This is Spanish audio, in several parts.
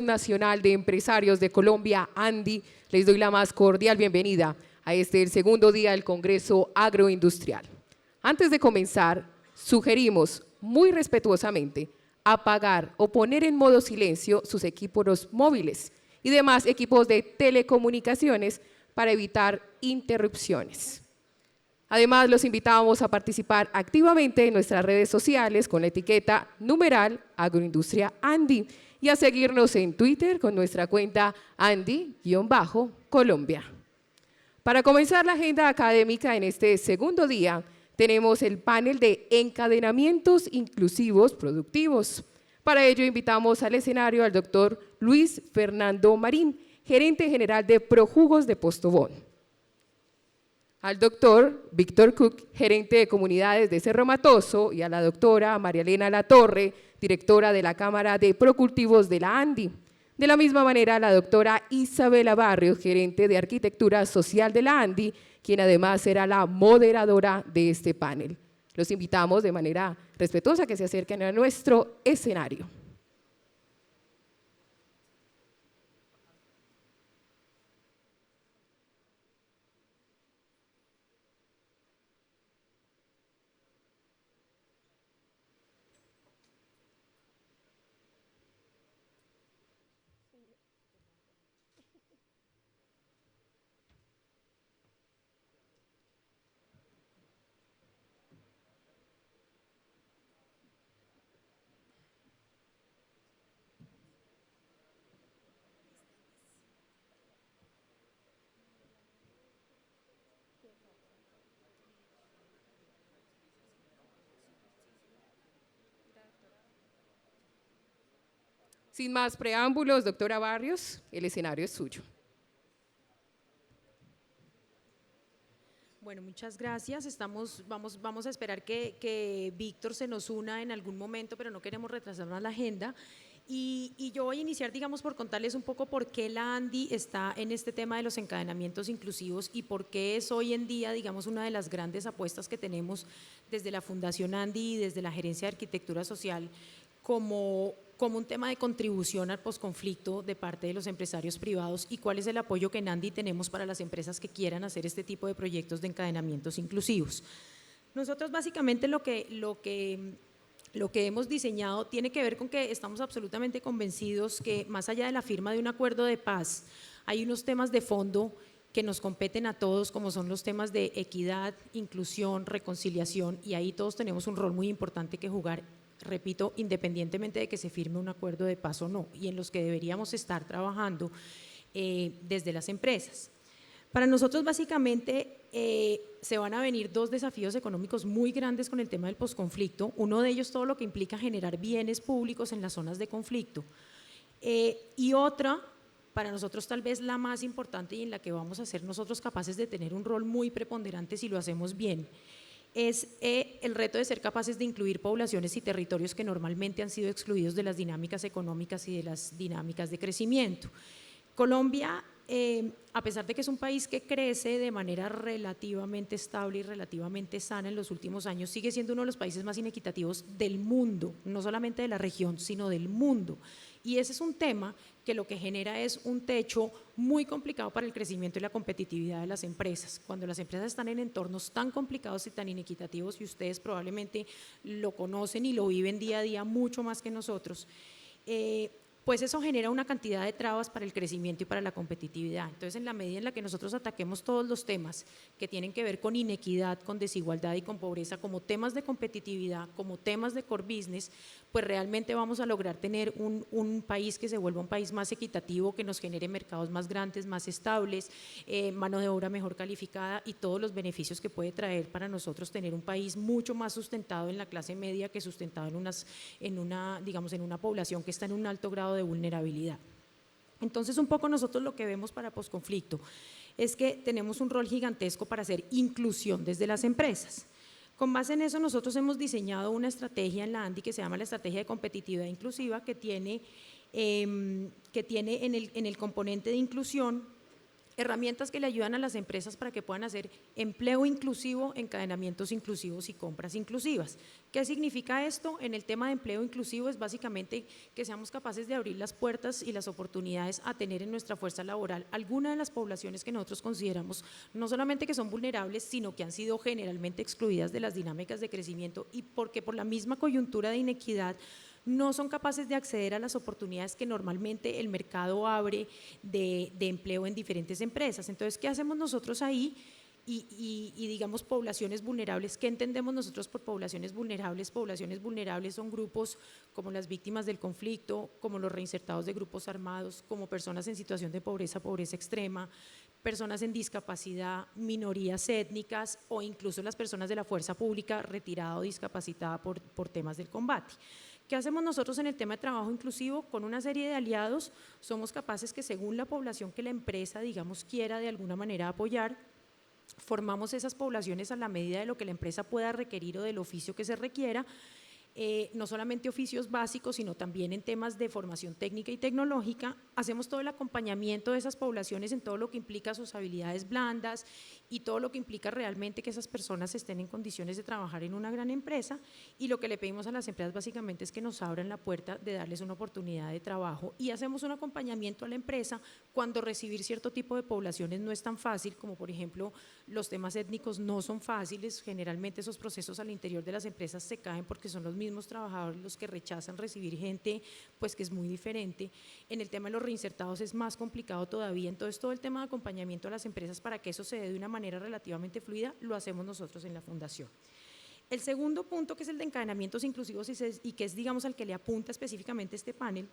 Nacional de Empresarios de Colombia, ANDI, les doy la más cordial bienvenida a el segundo día del Congreso Agroindustrial. Antes de comenzar, sugerimos muy respetuosamente apagar o poner en modo silencio sus equipos móviles y demás equipos de telecomunicaciones para evitar interrupciones. Además, los invitamos a participar activamente en nuestras redes sociales con la etiqueta numeral Agroindustria Andi y a seguirnos en Twitter con nuestra cuenta Andi-Colombia. Para comenzar la agenda académica en este segundo día, tenemos el panel de encadenamientos inclusivos productivos. Para ello, invitamos al escenario al doctor Luis Fernando Marín, gerente general de Projugos de Postobón, al doctor Víctor Cook, gerente de comunidades de Cerro Matoso, y a la doctora María Elena Latorre, directora de la Cámara de Procultivos de la ANDI. De la misma manera, la doctora Isabela Barrios, gerente de Arquitectura Social de la ANDI, quien además será la moderadora de este panel. Los invitamos de manera respetuosa a que se acerquen a nuestro escenario. Sin más preámbulos, doctora Barrios, el escenario es suyo. Bueno, muchas gracias. Vamos a esperar que Víctor se nos una en algún momento, pero no queremos retrasarnos la agenda. Y yo voy a iniciar, digamos, por contarles un poco por qué la ANDI está en este tema de los encadenamientos inclusivos y por qué es hoy en día, digamos, una de las grandes apuestas que tenemos desde la Fundación ANDI y desde la Gerencia de Arquitectura Social como un tema de contribución al posconflicto de parte de los empresarios privados y cuál es el apoyo que en ANDI tenemos para las empresas que quieran hacer este tipo de proyectos de encadenamientos inclusivos. Nosotros básicamente lo que hemos diseñado tiene que ver con que estamos absolutamente convencidos que más allá de la firma de un acuerdo de paz, hay unos temas de fondo que nos competen a todos, como son los temas de equidad, inclusión, reconciliación, y ahí todos tenemos un rol muy importante que jugar, repito, independientemente de que se firme un acuerdo de paz o no, y en los que deberíamos estar trabajando desde las empresas. Para nosotros básicamente se van a venir dos desafíos económicos muy grandes con el tema del posconflicto. Uno de ellos todo lo que implica generar bienes públicos en las zonas de conflicto y otra, para nosotros tal vez la más importante y en la que vamos a ser nosotros capaces de tener un rol muy preponderante si lo hacemos bien, es el reto de ser capaces de incluir poblaciones y territorios que normalmente han sido excluidos de las dinámicas económicas y de las dinámicas de crecimiento. Colombia, a pesar de que es un país que crece de manera relativamente estable y relativamente sana en los últimos años, sigue siendo uno de los países más inequitativos del mundo, no solamente de la región, sino del mundo. Y ese es un tema que lo que genera es un techo muy complicado para el crecimiento y la competitividad de las empresas. Cuando las empresas están en entornos tan complicados y tan inequitativos, y ustedes probablemente lo conocen y lo viven día a día mucho más que nosotros, pues eso genera una cantidad de trabas para el crecimiento y para la competitividad. Entonces, en la medida en la que nosotros ataquemos todos los temas que tienen que ver con inequidad, con desigualdad y con pobreza, como temas de competitividad, como temas de core business, pues realmente vamos a lograr tener un país que se vuelva un país más equitativo, que nos genere mercados más grandes, más estables, mano de obra mejor calificada y todos los beneficios que puede traer para nosotros tener un país mucho más sustentado en la clase media que sustentado en una población que está en un alto grado de vulnerabilidad. Entonces, un poco nosotros lo que vemos para posconflicto es que tenemos un rol gigantesco para hacer inclusión desde las empresas. Con base en eso, nosotros hemos diseñado una estrategia en la ANDI que se llama la Estrategia de Competitividad Inclusiva, que tiene en el componente de inclusión herramientas que le ayudan a las empresas para que puedan hacer empleo inclusivo, encadenamientos inclusivos y compras inclusivas. ¿Qué significa esto? En el tema de empleo inclusivo es básicamente que seamos capaces de abrir las puertas y las oportunidades a tener en nuestra fuerza laboral alguna de las poblaciones que nosotros consideramos no solamente que son vulnerables, sino que han sido generalmente excluidas de las dinámicas de crecimiento y porque por la misma coyuntura de inequidad no son capaces de acceder a las oportunidades que normalmente el mercado abre de empleo en diferentes empresas. Entonces, ¿qué hacemos nosotros ahí? Y digamos poblaciones vulnerables, ¿qué entendemos nosotros por poblaciones vulnerables? Poblaciones vulnerables son grupos como las víctimas del conflicto, como los reinsertados de grupos armados, como personas en situación de pobreza, pobreza extrema, personas en discapacidad, minorías étnicas o incluso las personas de la fuerza pública retirada o discapacitada por temas del combate. ¿Qué hacemos nosotros en el tema de trabajo inclusivo? Con una serie de aliados somos capaces que según la población que la empresa, digamos, quiera de alguna manera apoyar, formamos esas poblaciones a la medida de lo que la empresa pueda requerir o del oficio que se requiera, no solamente oficios básicos, sino también en temas de formación técnica y tecnológica. Hacemos todo el acompañamiento de esas poblaciones en todo lo que implica sus habilidades blandas y todo lo que implica realmente que esas personas estén en condiciones de trabajar en una gran empresa, y lo que le pedimos a las empresas básicamente es que nos abran la puerta de darles una oportunidad de trabajo, y hacemos un acompañamiento a la empresa cuando recibir cierto tipo de poblaciones no es tan fácil, como por ejemplo los temas étnicos no son fáciles, generalmente esos procesos al interior de las empresas se caen porque son los mismos trabajadores los que rechazan recibir gente pues que es muy diferente. En el tema de los reinsertados es más complicado todavía, entonces todo el tema de acompañamiento a las empresas para que eso se dé de una manera relativamente fluida lo hacemos nosotros en la fundación. El segundo punto, que es el de encadenamientos inclusivos y que es digamos al que le apunta específicamente este panel,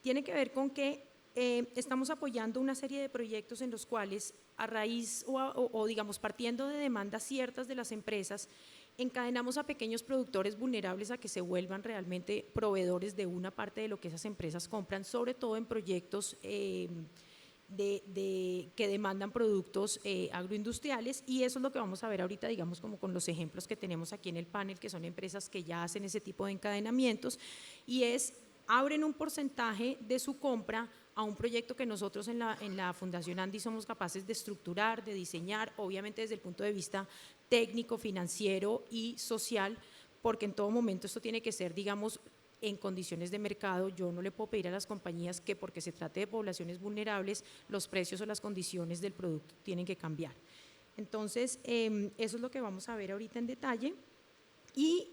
tiene que ver con que estamos apoyando una serie de proyectos en los cuales a raíz o digamos partiendo de demandas ciertas de las empresas, encadenamos a pequeños productores vulnerables a que se vuelvan realmente proveedores de una parte de lo que esas empresas compran, sobre todo en proyectos que demandan productos agroindustriales, y eso es lo que vamos a ver ahorita, digamos como con los ejemplos que tenemos aquí en el panel, que son empresas que ya hacen ese tipo de encadenamientos, y abren un porcentaje de su compra a un proyecto que nosotros en la Fundación Andi somos capaces de estructurar, de diseñar, obviamente desde el punto de vista técnico, financiero y social, porque en todo momento esto tiene que ser, digamos, en condiciones de mercado. Yo no le puedo pedir a las compañías que porque se trate de poblaciones vulnerables, los precios o las condiciones del producto tienen que cambiar. Entonces, eso es lo que vamos a ver ahorita en detalle. ¿Y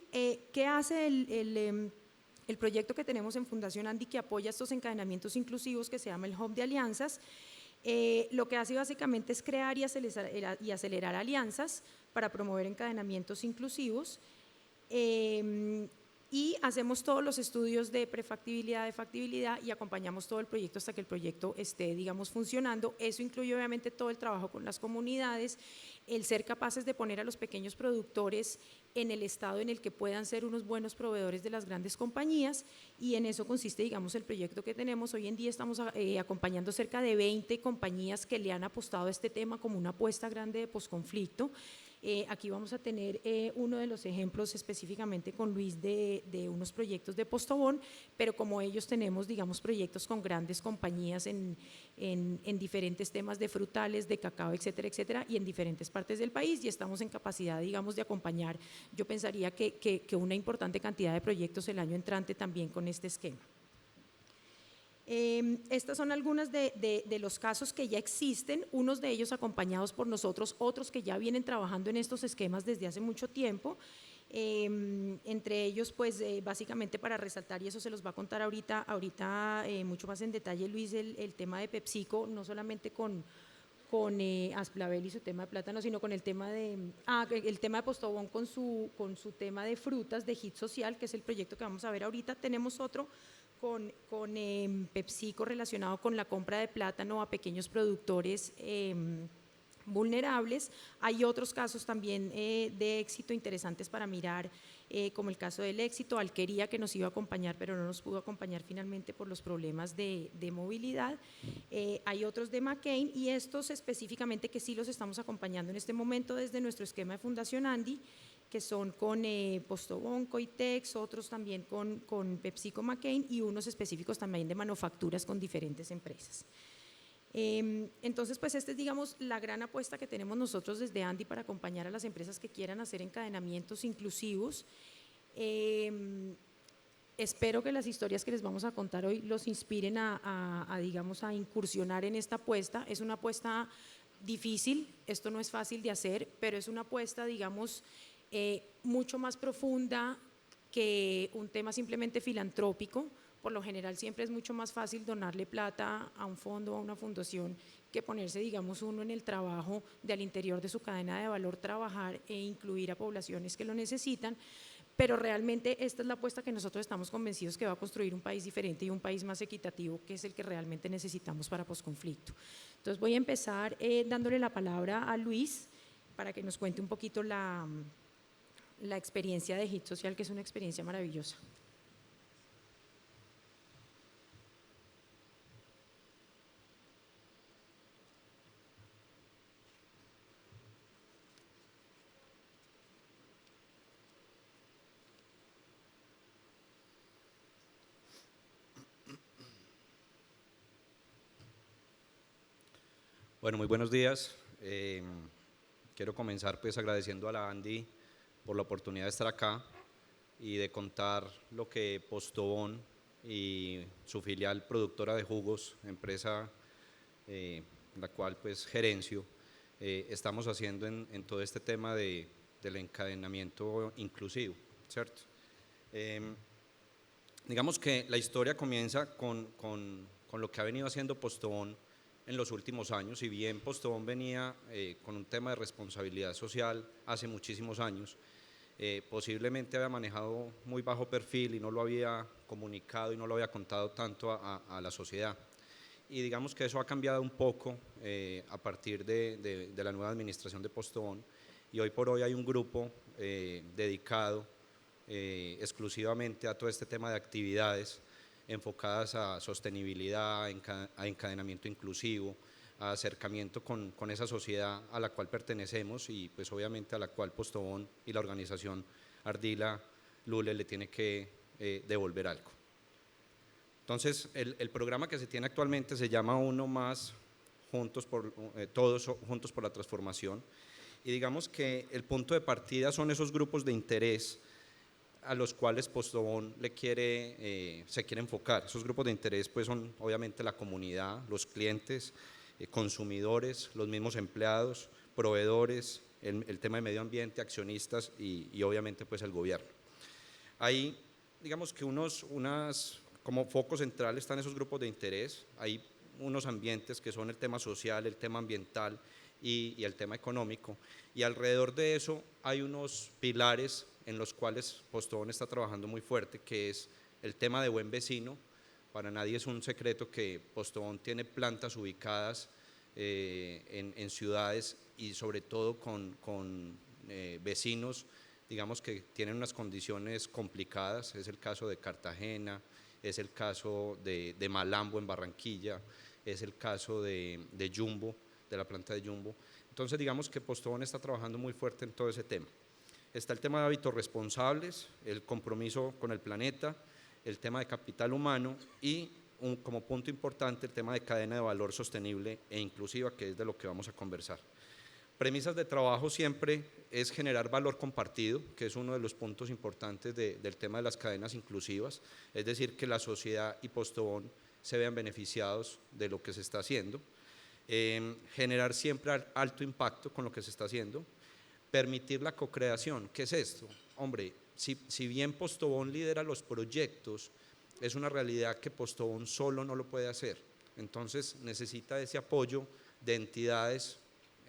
qué hace el proyecto que tenemos en Fundación Andi que apoya estos encadenamientos inclusivos, que se llama el Hub de Alianzas? Lo que hace básicamente es crear y acelerar alianzas para promover encadenamientos inclusivos, y hacemos todos los estudios de prefactibilidad, de factibilidad, y acompañamos todo el proyecto hasta que el proyecto esté, digamos, funcionando. Eso incluye obviamente todo el trabajo con las comunidades, el ser capaces de poner a los pequeños productores en el estado en el que puedan ser unos buenos proveedores de las grandes compañías, y en eso consiste, digamos, el proyecto que tenemos. Hoy en día estamos acompañando cerca de 20 compañías que le han apostado a este tema como una apuesta grande de posconflicto. Aquí vamos a tener uno de los ejemplos específicamente con Luis de unos proyectos de Postobón, pero como ellos tenemos, digamos, proyectos con grandes compañías en diferentes temas de frutales, de cacao, etcétera, etcétera, y en diferentes partes del país, y estamos en capacidad, digamos, de acompañar, yo pensaría que una importante cantidad de proyectos el año entrante también con este esquema. Estas son algunas de los casos que ya existen, unos de ellos acompañados por nosotros, otros que ya vienen trabajando en estos esquemas desde hace mucho tiempo. Entre ellos, pues básicamente para resaltar, y eso se los va a contar ahorita mucho más en detalle Luis, el tema de PepsiCo, no solamente con Asplavel y su tema de plátano, sino con el tema el tema de Postobón con su tema de frutas de Hit Social, que es el proyecto que vamos a ver ahorita. Tenemos otro con PepsiCo relacionado con la compra de plátano a pequeños productores vulnerables. Hay otros casos también de éxito interesantes para mirar, como el caso del éxito, Alquería, que nos iba a acompañar pero no nos pudo acompañar finalmente por los problemas de movilidad. Hay otros de McCain, y estos específicamente que sí los estamos acompañando en este momento desde nuestro esquema de Fundación Andi, que son con Postobón, Coitex, otros también con PepsiCo, McCain, y unos específicos también de manufacturas con diferentes empresas. Entonces, pues esta es, digamos, la gran apuesta que tenemos nosotros desde Andy para acompañar a las empresas que quieran hacer encadenamientos inclusivos. Espero que las historias que les vamos a contar hoy los inspiren digamos, a incursionar en esta apuesta. Es una apuesta difícil, esto no es fácil de hacer, pero es una apuesta, digamos, mucho más profunda que un tema simplemente filantrópico. Por lo general siempre es mucho más fácil donarle plata a un fondo o a una fundación que ponerse, digamos, uno en el trabajo de al interior de su cadena de valor, trabajar e incluir a poblaciones que lo necesitan. Pero realmente esta es la apuesta que nosotros estamos convencidos que va a construir un país diferente y un país más equitativo, que es el que realmente necesitamos para posconflicto. Entonces voy a empezar dándole la palabra a Luis para que nos cuente un poquito la experiencia de HIT Social, que es una experiencia maravillosa. Bueno, muy buenos días. Quiero comenzar pues agradeciendo a la Andy por la oportunidad de estar acá y de contar lo que Postobón y su filial productora de jugos, empresa la cual pues gerencio, estamos haciendo en todo este tema del encadenamiento inclusivo, ¿cierto? Digamos que la historia comienza con lo que ha venido haciendo Postobón en los últimos años. Si bien Postobón venía con un tema de responsabilidad social hace muchísimos años, posiblemente había manejado muy bajo perfil y no lo había comunicado y no lo había contado tanto a la sociedad. Y digamos que eso ha cambiado un poco a partir de la nueva administración de Postobón, y hoy por hoy hay un grupo dedicado exclusivamente a todo este tema de actividades enfocadas a sostenibilidad, a encadenamiento inclusivo, a acercamiento con esa sociedad a la cual pertenecemos y pues obviamente a la cual Postobón y la organización Ardila Lule le tiene que devolver algo. Entonces el programa que se tiene actualmente se llama Uno Más, Todos Juntos por la Transformación, y digamos que el punto de partida son esos grupos de interés a los cuales Postobón se quiere enfocar. Esos grupos de interés pues son obviamente la comunidad, los clientes, consumidores, los mismos empleados, proveedores, el tema de medio ambiente, accionistas y obviamente pues el gobierno. Ahí digamos que como focos centrales están esos grupos de interés. Hay unos ambientes que son el tema social, el tema ambiental y el tema económico, y alrededor de eso hay unos pilares en los cuales Postobón está trabajando muy fuerte, que es el tema de buen vecino. Para nadie es un secreto que Postobón tiene plantas ubicadas en ciudades y sobre todo con vecinos, digamos que tienen unas condiciones complicadas. Es el caso de Cartagena, es el caso de Malambo en Barranquilla, es el caso de Jumbo, de la planta de Jumbo. Entonces digamos que Postobón está trabajando muy fuerte en todo ese tema. Está el tema de hábitos responsables, el compromiso con el planeta, el tema de capital humano y como punto importante el tema de cadena de valor sostenible e inclusiva, que es de lo que vamos a conversar. Premisas de trabajo siempre es generar valor compartido, que es uno de los puntos importantes del tema de las cadenas inclusivas, es decir, que la sociedad y Postobón se vean beneficiados de lo que se está haciendo. Generar siempre alto impacto con lo que se está haciendo. Permitir la cocreación. ¿Qué es esto? Hombre, si bien Postobón lidera los proyectos, es una realidad que Postobón solo no lo puede hacer. Entonces necesita ese apoyo de entidades,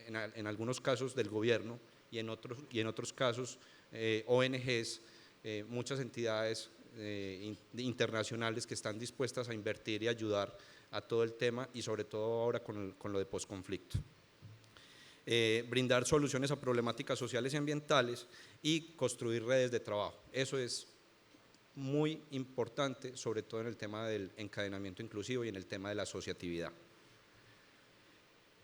en algunos casos del gobierno y en otros casos ONGs, muchas entidades internacionales que están dispuestas a invertir y ayudar a todo el tema, y sobre todo ahora con lo de posconflicto. Brindar soluciones a problemáticas sociales y ambientales y construir redes de trabajo. Eso es muy importante, sobre todo en el tema del encadenamiento inclusivo y en el tema de la asociatividad.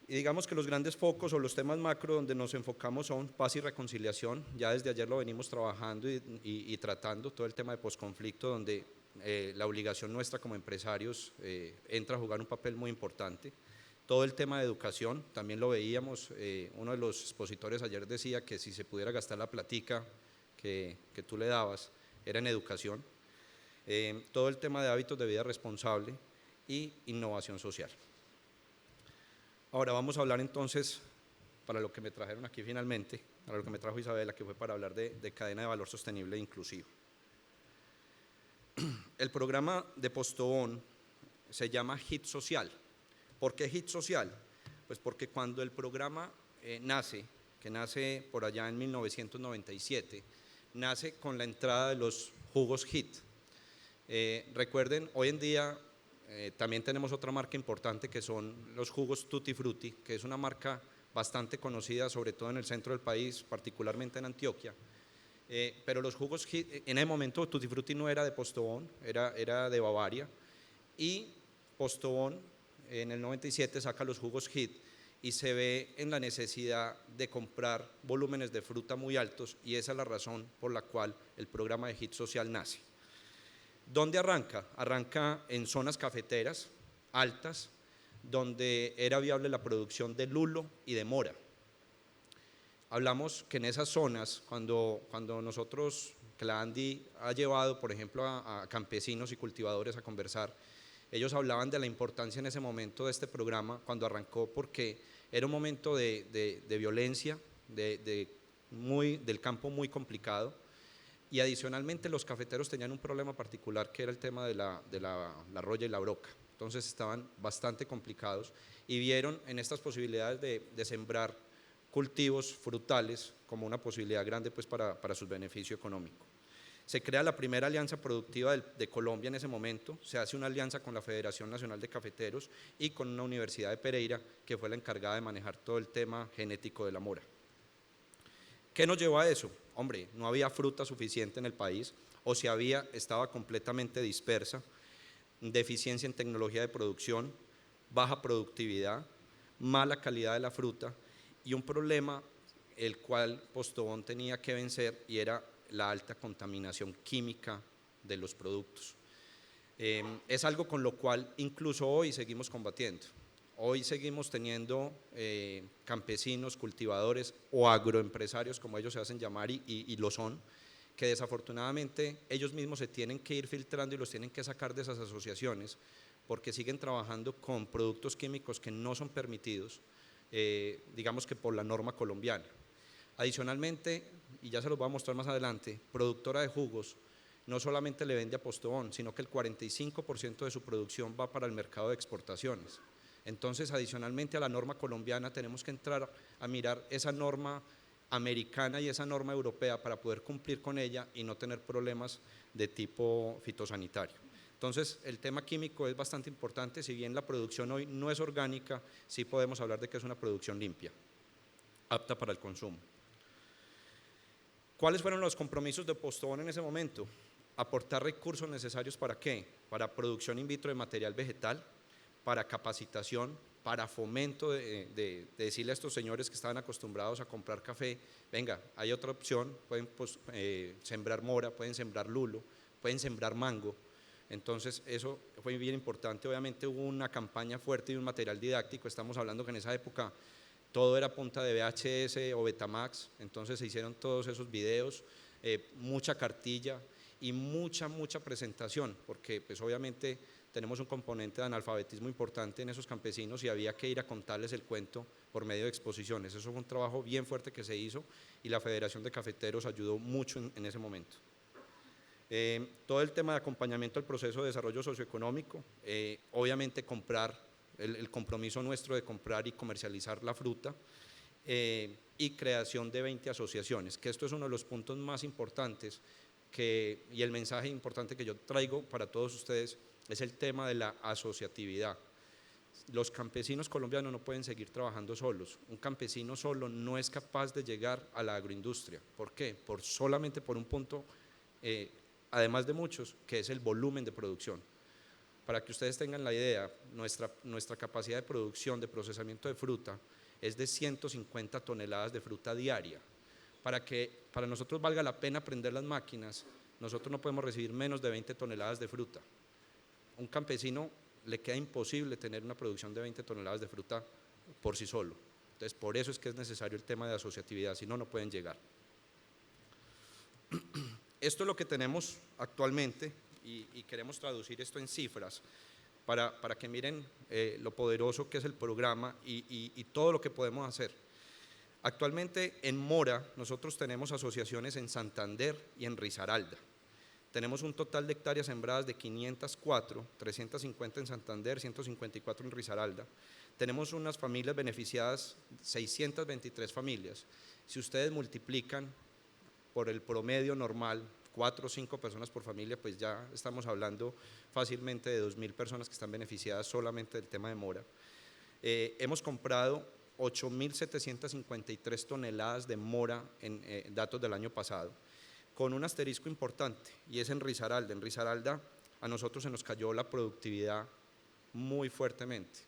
Y digamos que los grandes focos o los temas macro donde nos enfocamos son paz y reconciliación. Ya desde ayer lo venimos trabajando y tratando todo el tema de posconflicto, donde la obligación nuestra como empresarios entra a jugar un papel muy importante. Todo el tema de educación, también lo veíamos, uno de los expositores ayer decía que si se pudiera gastar la platica que tú le dabas, era en educación. Todo el tema de hábitos de vida responsable y innovación social. Ahora vamos a hablar entonces, para lo que me trajeron aquí finalmente, para lo que me trajo Isabela, que fue para hablar de cadena de valor sostenible e inclusivo. El programa de Postobón se llama HIT Social. ¿Por qué HIT Social? Pues porque cuando el programa nace, que nace por allá en 1997, nace con la entrada de los jugos HIT. Recuerden, hoy en día también tenemos otra marca importante que son los jugos Tutti Frutti, que es una marca bastante conocida, sobre todo en el centro del país, particularmente en Antioquia. Pero los jugos HIT, en ese momento Tutti Frutti no era de Postobón, era de Bavaria, y Postobón en el 97 saca los jugos HIT y se ve en la necesidad de comprar volúmenes de fruta muy altos, y esa es la razón por la cual el programa de HIT Social nace. ¿Dónde arranca? Arranca en zonas cafeteras altas, donde era viable la producción de lulo y de mora. Hablamos que en esas zonas, cuando nosotros, que la ANDI ha llevado, por ejemplo, a campesinos y cultivadores a conversar, ellos hablaban de la importancia en ese momento de este programa cuando arrancó, porque era un momento de violencia, del campo muy complicado, y adicionalmente los cafeteros tenían un problema particular, que era el tema de la roya y la broca. Entonces estaban bastante complicados y vieron en estas posibilidades de sembrar cultivos frutales como una posibilidad grande, pues, para su beneficio económico. Se crea la primera alianza productiva de Colombia en ese momento, se hace una alianza con la Federación Nacional de Cafeteros y con una universidad de Pereira, que fue la encargada de manejar todo el tema genético de la mora. ¿Qué nos llevó a eso? Hombre, no había fruta suficiente en el país, o si había, estaba completamente dispersa, deficiencia en tecnología de producción, baja productividad, mala calidad de la fruta y un problema el cual Postobón tenía que vencer, y era la alta contaminación química de los productos. Es algo con lo cual incluso hoy seguimos combatiendo. Hoy seguimos teniendo campesinos, cultivadores o agroempresarios, como ellos se hacen llamar, y lo son, que desafortunadamente ellos mismos se tienen que ir filtrando y los tienen que sacar de esas asociaciones, porque siguen trabajando con productos químicos que no son permitidos, digamos que por la norma colombiana. Adicionalmente, y ya se los voy a mostrar más adelante, productora de jugos no solamente le vende a Postobón, sino que el 45% de su producción va para el mercado de exportaciones. Entonces, adicionalmente a la norma colombiana, tenemos que entrar a mirar esa norma americana y esa norma europea para poder cumplir con ella y no tener problemas de tipo fitosanitario. Entonces, el tema químico es bastante importante. Si bien la producción hoy no es orgánica, sí podemos hablar de que es una producción limpia, apta para el consumo. ¿Cuáles fueron los compromisos de Postobón en ese momento? Aportar recursos necesarios ¿para qué? Para producción in vitro de material vegetal, para capacitación, para fomento de decirle a estos señores que estaban acostumbrados a comprar café, venga, hay otra opción, pueden sembrar mora, pueden sembrar lulo, pueden sembrar mango. Entonces eso fue bien importante. Obviamente hubo una campaña fuerte y un material didáctico. Estamos hablando que en esa época todo era punta de VHS o Betamax, entonces se hicieron todos esos videos, mucha cartilla y mucha presentación, porque pues obviamente tenemos un componente de analfabetismo importante en esos campesinos y había que ir a contarles el cuento por medio de exposiciones. Eso fue un trabajo bien fuerte que se hizo y la Federación de Cafeteros ayudó mucho en ese momento. Todo el tema de acompañamiento al proceso de desarrollo socioeconómico, obviamente comprar, el compromiso nuestro de comprar y comercializar la fruta, y creación de 20 asociaciones, que esto es uno de los puntos más importantes y el mensaje importante que yo traigo para todos ustedes es el tema de la asociatividad. Los campesinos colombianos no pueden seguir trabajando solos. Un campesino solo no es capaz de llegar a la agroindustria. ¿Por qué? Solamente por un punto, además de muchos, que es el volumen de producción. Para que ustedes tengan la idea, nuestra capacidad de producción, de procesamiento de fruta, es de 150 toneladas de fruta diaria. Para que para nosotros valga la pena prender las máquinas, nosotros no podemos recibir menos de 20 toneladas de fruta. Un campesino le queda imposible tener una producción de 20 toneladas de fruta por sí solo. Entonces, por eso es que es necesario el tema de asociatividad, si no, no pueden llegar. Esto es lo que tenemos actualmente y queremos traducir esto en cifras para que miren lo poderoso que es el programa y todo lo que podemos hacer. Actualmente en Mora nosotros tenemos asociaciones en Santander y en Risaralda. Tenemos un total de hectáreas sembradas de 504, 350 en Santander, 154 en Risaralda. Tenemos unas familias beneficiadas, 623 familias. Si ustedes multiplican por el promedio normal, 4 o 5 personas por familia, pues ya estamos hablando fácilmente de 2.000 personas que están beneficiadas solamente del tema de mora. Hemos comprado 8.753 toneladas de mora en datos del año pasado, con un asterisco importante, y es en Risaralda. En Risaralda a nosotros se nos cayó la productividad muy fuertemente,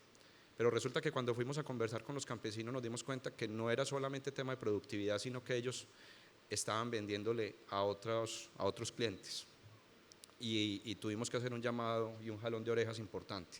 pero resulta que cuando fuimos a conversar con los campesinos nos dimos cuenta que no era solamente tema de productividad, sino que ellos estaban vendiéndole a otros clientes, y tuvimos que hacer un llamado y un jalón de orejas importante,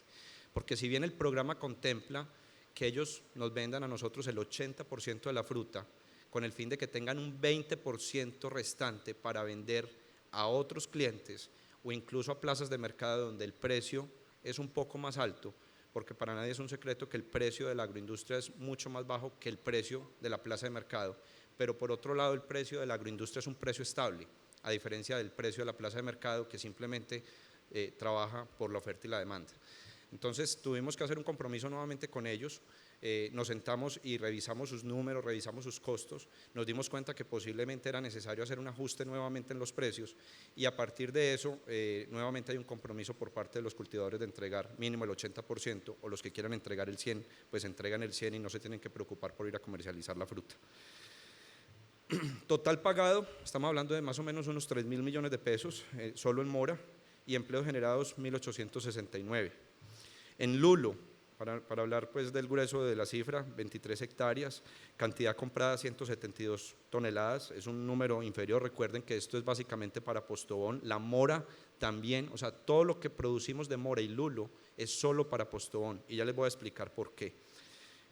porque si bien el programa contempla que ellos nos vendan a nosotros el 80% de la fruta, con el fin de que tengan un 20% restante para vender a otros clientes o incluso a plazas de mercado donde el precio es un poco más alto, porque para nadie es un secreto que el precio de la agroindustria es mucho más bajo que el precio de la plaza de mercado, pero por otro lado el precio de la agroindustria es un precio estable, a diferencia del precio de la plaza de mercado, que simplemente trabaja por la oferta y la demanda. Entonces tuvimos que hacer un compromiso nuevamente con ellos, nos sentamos y revisamos sus números, revisamos sus costos, nos dimos cuenta que posiblemente era necesario hacer un ajuste nuevamente en los precios, y a partir de eso nuevamente hay un compromiso por parte de los cultivadores de entregar mínimo el 80%, o los que quieran entregar el 100%, pues entregan el 100% y no se tienen que preocupar por ir a comercializar la fruta. Total pagado, estamos hablando de más o menos unos 3.000 millones de pesos solo en mora, y empleos generados 1.869. En lulo, para hablar pues del grueso de la cifra, 23 hectáreas, cantidad comprada 172 toneladas, es un número inferior. Recuerden que esto es básicamente para Postobón, la mora también, o sea, todo lo que producimos de mora y lulo es solo para Postobón, y ya les voy a explicar por qué.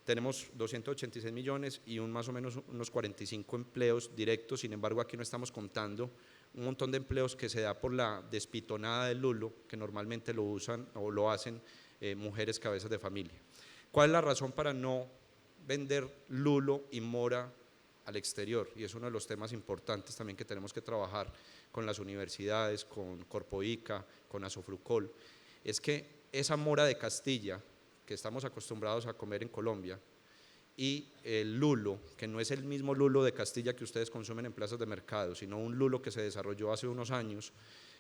Tenemos 286 millones y más o menos unos 45 empleos directos. Sin embargo, aquí no estamos contando un montón de empleos que se da por la despitonada del lulo, que normalmente lo usan o lo hacen mujeres cabezas de familia. ¿Cuál es la razón para no vender lulo y mora al exterior? Y es uno de los temas importantes también que tenemos que trabajar con las universidades, con Corpoica, con Asofrucol. Es que esa mora de Castilla que estamos acostumbrados a comer en Colombia, y el lulo, que no es el mismo lulo de Castilla que ustedes consumen en plazas de mercado, sino un lulo que se desarrolló hace unos años,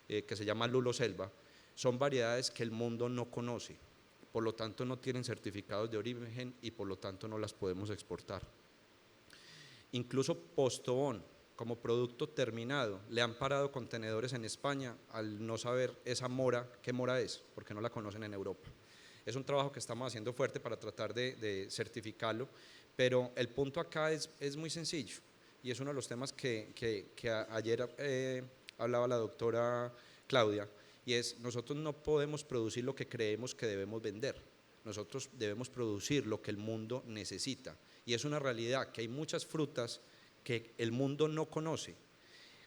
que se llama lulo selva, son variedades que el mundo no conoce, por lo tanto no tienen certificados de origen y por lo tanto no las podemos exportar. Incluso Postobón, como producto terminado, le han parado contenedores en España al no saber esa mora, qué mora es, porque no la conocen en Europa. Es un trabajo que estamos haciendo fuerte para tratar de certificarlo, pero el punto acá es muy sencillo, y es uno de los temas que ayer hablaba la doctora Claudia, y es: nosotros no podemos producir lo que creemos que debemos vender, nosotros debemos producir lo que el mundo necesita, y es una realidad que hay muchas frutas que el mundo no conoce.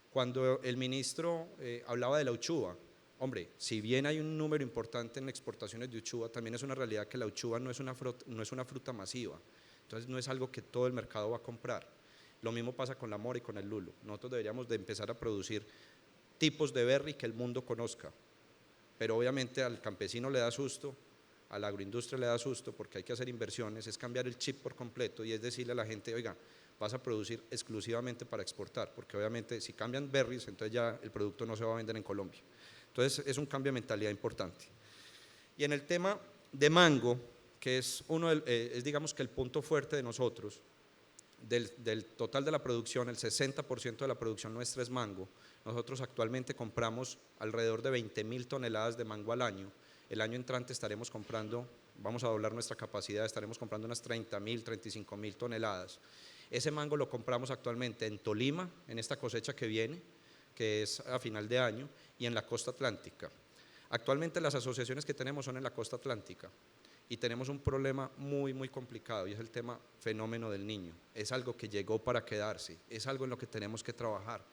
Cuando el ministro hablaba de la uchuva, hombre, si bien hay un número importante en exportaciones de uchuva, también es una realidad que la uchuva no es una fruta masiva, entonces no es algo que todo el mercado va a comprar. Lo mismo pasa con la mora y con el lulo. Nosotros deberíamos de empezar a producir tipos de berry que el mundo conozca, pero obviamente al campesino le da susto, a la agroindustria le da susto, porque hay que hacer inversiones, es cambiar el chip por completo, y es decirle a la gente: oiga, vas a producir exclusivamente para exportar, porque obviamente si cambian berries, entonces ya el producto no se va a vender en Colombia. Entonces es un cambio de mentalidad importante. Y en el tema de mango, que es digamos que el punto fuerte de nosotros, del total de la producción, el 60% de la producción nuestra es mango. Nosotros actualmente compramos alrededor de 20.000 toneladas de mango al año. El año entrante estaremos comprando, vamos a doblar nuestra capacidad, estaremos comprando unas 30.000, 35.000 toneladas. Ese mango lo compramos actualmente en Tolima, en esta cosecha que viene, que es a final de año, y en la costa atlántica. Actualmente las asociaciones que tenemos son en la costa atlántica y tenemos un problema muy, muy complicado y es el tema fenómeno del niño. Es algo que llegó para quedarse, es algo en lo que tenemos que trabajar.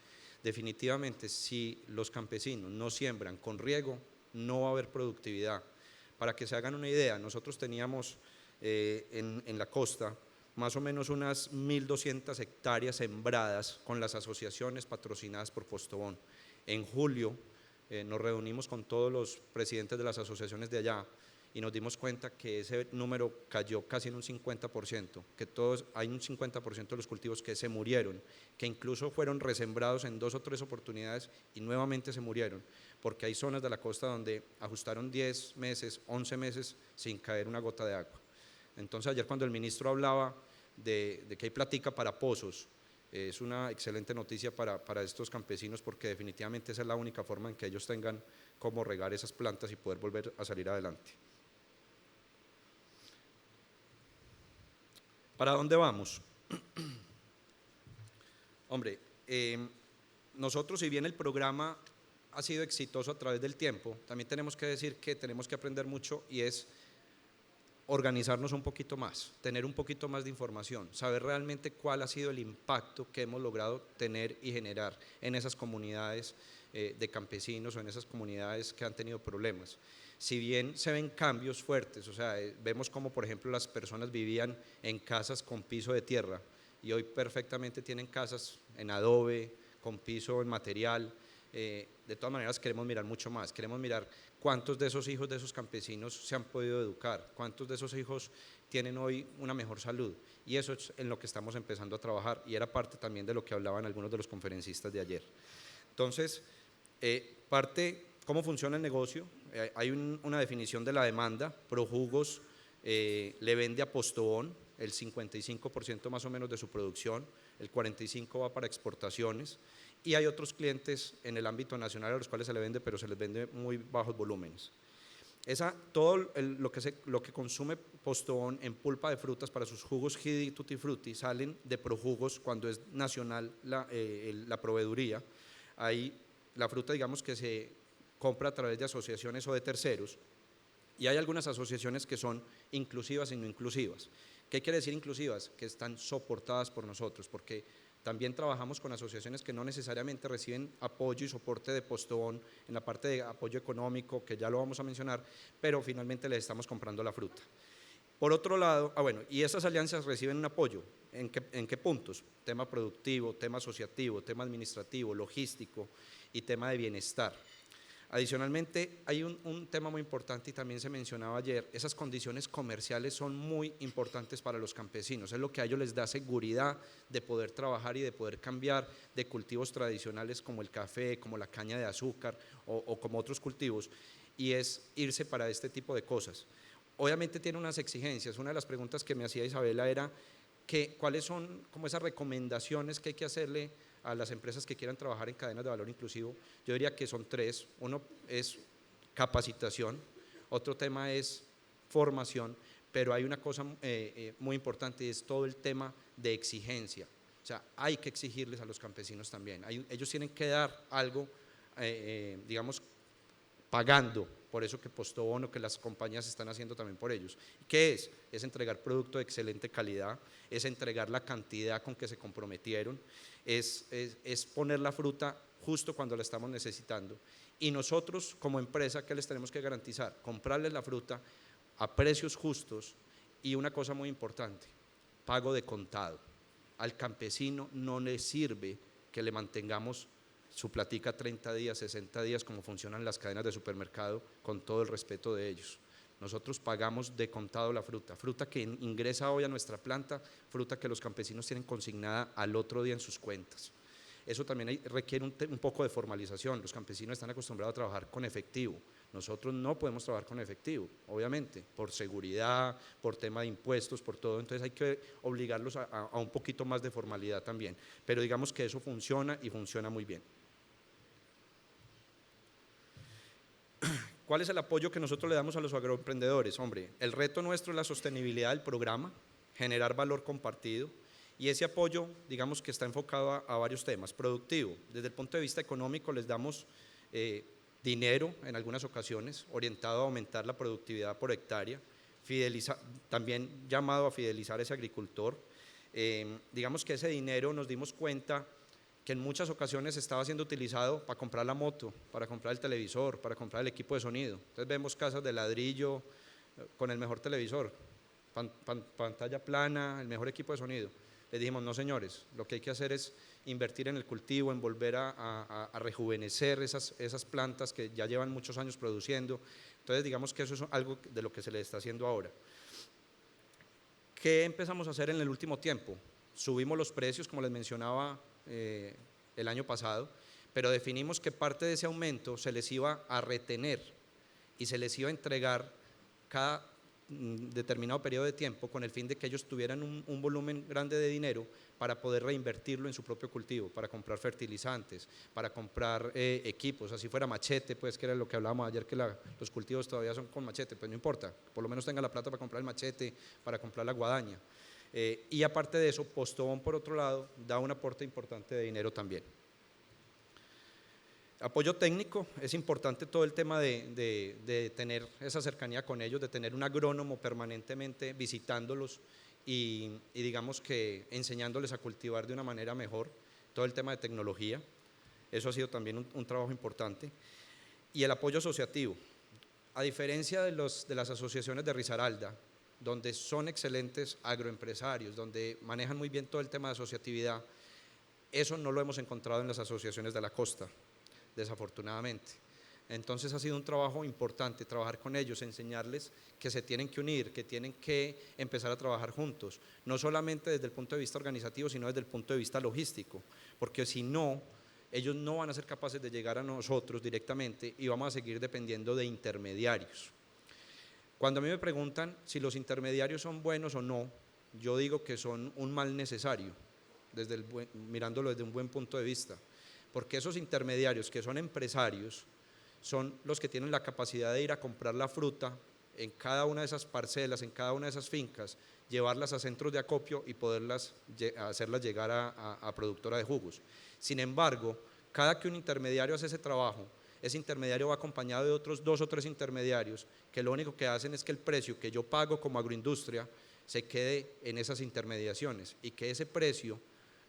Definitivamente, si los campesinos no siembran con riego, no va a haber productividad. Para que se hagan una idea, nosotros teníamos en la costa más o menos unas 1.200 hectáreas sembradas con las asociaciones patrocinadas por Postobón. En julio nos reunimos con todos los presidentes de las asociaciones de allá y nos dimos cuenta que ese número cayó casi en un 50%, que hay un 50% de los cultivos que se murieron, que incluso fueron resembrados en 2 o 3 oportunidades y nuevamente se murieron, porque hay zonas de la costa donde ajustaron 10 meses, 11 meses sin caer una gota de agua. Entonces ayer cuando el ministro hablaba de que hay plática para pozos, es una excelente noticia para estos campesinos porque definitivamente esa es la única forma en que ellos tengan cómo regar esas plantas y poder volver a salir adelante. ¿Para dónde vamos? Hombre, nosotros, si bien el programa ha sido exitoso a través del tiempo, también tenemos que decir que tenemos que aprender mucho y es organizarnos un poquito más, tener un poquito más de información, saber realmente cuál ha sido el impacto que hemos logrado tener y generar en esas comunidades de campesinos o en esas comunidades que han tenido problemas. Si bien se ven cambios fuertes, o sea, vemos como por ejemplo las personas vivían en casas con piso de tierra y hoy perfectamente tienen casas en adobe, con piso en material. De todas maneras queremos mirar mucho más, queremos mirar cuántos de esos hijos de esos campesinos se han podido educar, cuántos de esos hijos tienen hoy una mejor salud y eso es en lo que estamos empezando a trabajar y era parte también de lo que hablaban algunos de los conferencistas de ayer. Entonces, ¿cómo funciona el negocio? Hay una definición de la demanda. Projugos le vende a Postobón el 55% más o menos de su producción, el 45% va para exportaciones y hay otros clientes en el ámbito nacional a los cuales se le vende, pero se les vende muy bajos volúmenes. Todo lo que consume Postobón en pulpa de frutas para sus jugos Gidi y Tutti Frutti salen de Projugos cuando es nacional la proveeduría. Ahí la fruta, digamos, que se compra a través de asociaciones o de terceros y hay algunas asociaciones que son inclusivas y no inclusivas. ¿Qué quiere decir inclusivas? Que están soportadas por nosotros, porque también trabajamos con asociaciones que no necesariamente reciben apoyo y soporte de Postobón en la parte de apoyo económico, que ya lo vamos a mencionar, pero finalmente les estamos comprando la fruta. Por otro lado, y esas alianzas reciben un apoyo, ¿en qué puntos? Tema productivo, tema asociativo, tema administrativo, logístico y tema de bienestar. Adicionalmente, hay un tema muy importante y también se mencionaba ayer, esas condiciones comerciales son muy importantes para los campesinos, es lo que a ellos les da seguridad de poder trabajar y de poder cambiar de cultivos tradicionales como el café, como la caña de azúcar o como otros cultivos, y es irse para este tipo de cosas. Obviamente tiene unas exigencias, una de las preguntas que me hacía Isabela era cuáles son como esas recomendaciones que hay que hacerle a las empresas que quieran trabajar en cadenas de valor inclusivo. Yo diría que son 3, uno es capacitación, otro tema es formación, pero hay una cosa muy importante y es todo el tema de exigencia, o sea, hay que exigirles a los campesinos también, ellos tienen que dar algo, digamos, pagando por eso que Postobón o que las compañías están haciendo también por ellos. ¿Qué es? Es entregar producto de excelente calidad, es entregar la cantidad con que se comprometieron, es poner la fruta justo cuando la estamos necesitando. Y nosotros como empresa, ¿qué les tenemos que garantizar? Comprarles la fruta a precios justos y una cosa muy importante, pago de contado. Al campesino no le sirve que le mantengamos su platica 30 días, 60 días, como funcionan las cadenas de supermercado, con todo el respeto de ellos. Nosotros pagamos de contado la fruta, fruta que ingresa hoy a nuestra planta, fruta que los campesinos tienen consignada al otro día en sus cuentas. Eso también requiere un poco de formalización, los campesinos están acostumbrados a trabajar con efectivo, nosotros no podemos trabajar con efectivo, obviamente, por seguridad, por tema de impuestos, por todo, entonces hay que obligarlos a un poquito más de formalidad también, pero digamos que eso funciona y funciona muy bien. ¿Cuál es el apoyo que nosotros le damos a los agroemprendedores? Hombre, el reto nuestro es la sostenibilidad del programa, generar valor compartido y ese apoyo, digamos que está enfocado a varios temas. Productivo, desde el punto de vista económico les damos dinero en algunas ocasiones, orientado a aumentar la productividad por hectárea, también llamado a fidelizar a ese agricultor. Digamos que ese dinero nos dimos cuenta que en muchas ocasiones estaba siendo utilizado para comprar la moto, para comprar el televisor, para comprar el equipo de sonido. Entonces vemos casas de ladrillo con el mejor televisor, pantalla plana, el mejor equipo de sonido. Les dijimos, no señores, lo que hay que hacer es invertir en el cultivo, en volver a rejuvenecer esas plantas que ya llevan muchos años produciendo. Entonces digamos que eso es algo de lo que se le está haciendo ahora. ¿Qué empezamos a hacer en el último tiempo? Subimos los precios, como les mencionaba el año pasado, pero definimos que parte de ese aumento se les iba a retener y se les iba a entregar cada determinado periodo de tiempo con el fin de que ellos tuvieran un volumen grande de dinero para poder reinvertirlo en su propio cultivo, para comprar fertilizantes, para comprar equipos, así fuera machete, pues que era lo que hablábamos ayer, que los cultivos todavía son con machete, pues no importa, por lo menos tenga la plata para comprar el machete, para comprar la guadaña. Y aparte de eso, Postobón, por otro lado, da un aporte importante de dinero también. Apoyo técnico, es importante todo el tema de tener esa cercanía con ellos, de tener un agrónomo permanentemente visitándolos y digamos que enseñándoles a cultivar de una manera mejor, todo el tema de tecnología, eso ha sido también un trabajo importante. Y el apoyo asociativo, a diferencia de las asociaciones de Risaralda, donde son excelentes agroempresarios, donde manejan muy bien todo el tema de asociatividad, eso no lo hemos encontrado en las asociaciones de la costa, desafortunadamente. Entonces ha sido un trabajo importante trabajar con ellos, enseñarles que se tienen que unir, que tienen que empezar a trabajar juntos, no solamente desde el punto de vista organizativo, sino desde el punto de vista logístico, porque si no, ellos no van a ser capaces de llegar a nosotros directamente y vamos a seguir dependiendo de intermediarios. Cuando a mí me preguntan si los intermediarios son buenos o no, yo digo que son un mal necesario, mirándolo desde un buen punto de vista, porque esos intermediarios que son empresarios son los que tienen la capacidad de ir a comprar la fruta en cada una de esas parcelas, en cada una de esas fincas, llevarlas a centros de acopio y hacerlas llegar a productora de jugos. Sin embargo, cada que un intermediario hace ese trabajo, ese intermediario va acompañado de otros 2 o 3 intermediarios que lo único que hacen es que el precio que yo pago como agroindustria se quede en esas intermediaciones y que ese precio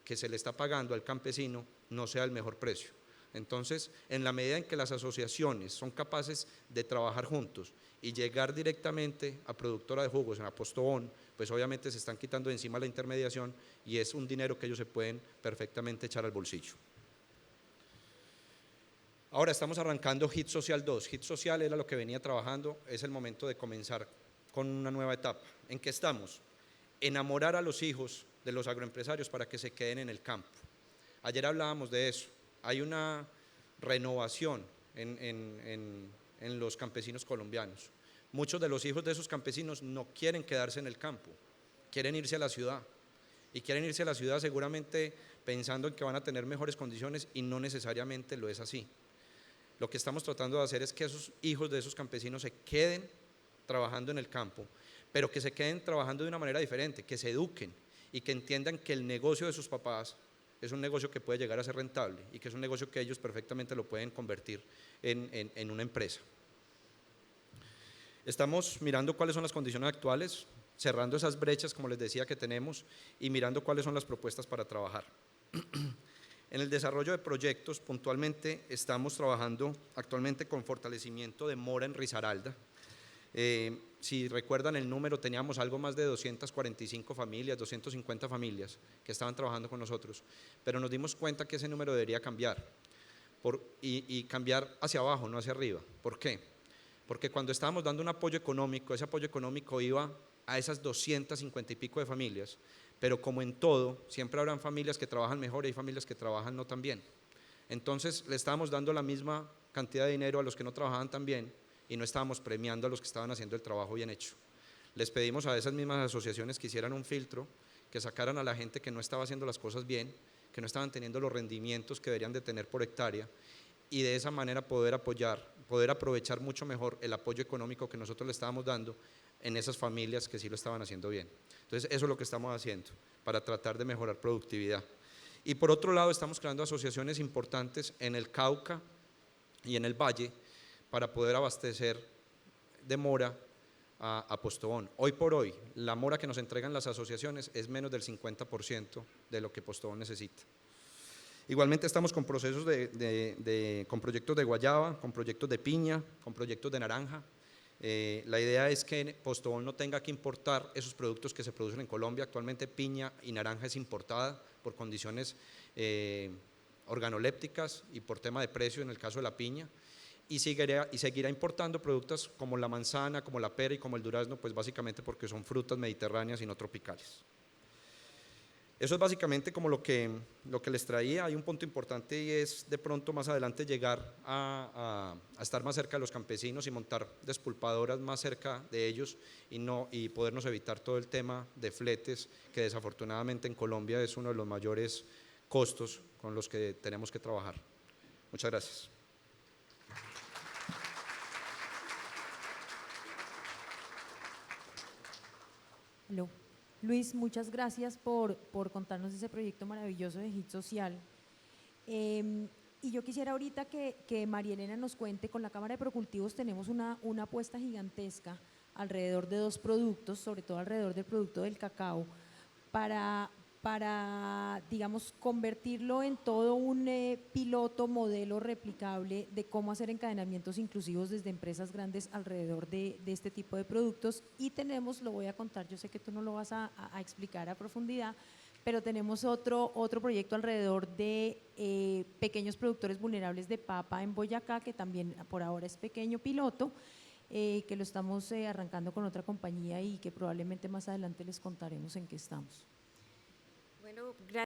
que se le está pagando al campesino no sea el mejor precio. Entonces, en la medida en que las asociaciones son capaces de trabajar juntos y llegar directamente a productora de jugos, a Postobón, pues obviamente se están quitando de encima la intermediación y es un dinero que ellos se pueden perfectamente echar al bolsillo. Ahora estamos arrancando HIT Social 2. HIT Social era lo que venía trabajando, es el momento de comenzar con una nueva etapa. ¿En qué estamos? Enamorar a los hijos de los agroempresarios para que se queden en el campo. Ayer hablábamos de eso, hay una renovación en los campesinos colombianos. Muchos de los hijos de esos campesinos no quieren quedarse en el campo, quieren irse a la ciudad. Y quieren irse a la ciudad seguramente pensando en que van a tener mejores condiciones y no necesariamente lo es así. Lo que estamos tratando de hacer es que esos hijos de esos campesinos se queden trabajando en el campo, pero que se queden trabajando de una manera diferente, que se eduquen y que entiendan que el negocio de sus papás es un negocio que puede llegar a ser rentable y que es un negocio que ellos perfectamente lo pueden convertir en una empresa. Estamos mirando cuáles son las condiciones actuales, cerrando esas brechas, como les decía, que tenemos y mirando cuáles son las propuestas para trabajar. En el desarrollo de proyectos, puntualmente, estamos trabajando actualmente con fortalecimiento de mora en Risaralda. Si recuerdan el número, teníamos algo más de 245 familias, 250 familias que estaban trabajando con nosotros, pero nos dimos cuenta que ese número debería cambiar y cambiar hacia abajo, no hacia arriba. ¿Por qué? Porque cuando estábamos dando un apoyo económico, ese apoyo económico iba a esas 250 y pico de familias, pero como en todo, siempre habrán familias que trabajan mejor y hay familias que trabajan no tan bien. Entonces le estábamos dando la misma cantidad de dinero a los que no trabajaban tan bien y no estábamos premiando a los que estaban haciendo el trabajo bien hecho. Les pedimos a esas mismas asociaciones que hicieran un filtro, que sacaran a la gente que no estaba haciendo las cosas bien, que no estaban teniendo los rendimientos que deberían de tener por hectárea y de esa manera poder aprovechar mucho mejor el apoyo económico que nosotros le estábamos dando en esas familias que sí lo estaban haciendo bien. Entonces eso es lo que estamos haciendo para tratar de mejorar productividad. Y por otro lado estamos creando asociaciones importantes en el Cauca y en el Valle para poder abastecer de mora a Postobón. Hoy por hoy, la mora que nos entregan las asociaciones es menos del 50% de lo que Postobón necesita. Igualmente estamos con procesos con proyectos de guayaba, con proyectos de piña, con proyectos de naranja. La idea es que Postobón no tenga que importar esos productos que se producen en Colombia. Actualmente piña y naranja es importada por condiciones organolépticas y por tema de precio en el caso de la piña. Y seguirá importando productos como la manzana, como la pera y como el durazno, pues básicamente porque son frutas mediterráneas y no tropicales. Eso es básicamente como lo que les traía. Hay un punto importante y es de pronto más adelante llegar a estar más cerca de los campesinos y montar despulpadoras más cerca de ellos y podernos evitar todo el tema de fletes, que desafortunadamente en Colombia es uno de los mayores costos con los que tenemos que trabajar. Muchas gracias. Hello. Luis, muchas gracias por contarnos ese proyecto maravilloso de HIT Social. Y yo quisiera ahorita que María Elena nos cuente, con la Cámara de Procultivos tenemos una apuesta gigantesca alrededor de 2 productos, sobre todo alrededor del producto del cacao, para digamos, convertirlo en todo un piloto, modelo replicable de cómo hacer encadenamientos inclusivos desde empresas grandes alrededor de este tipo de productos. Y tenemos, lo voy a contar, yo sé que tú no lo vas a explicar a profundidad, pero tenemos otro proyecto alrededor de pequeños productores vulnerables de papa en Boyacá, que también por ahora es pequeño piloto, que lo estamos arrancando con otra compañía y que probablemente más adelante les contaremos en qué estamos. Bueno, gracias.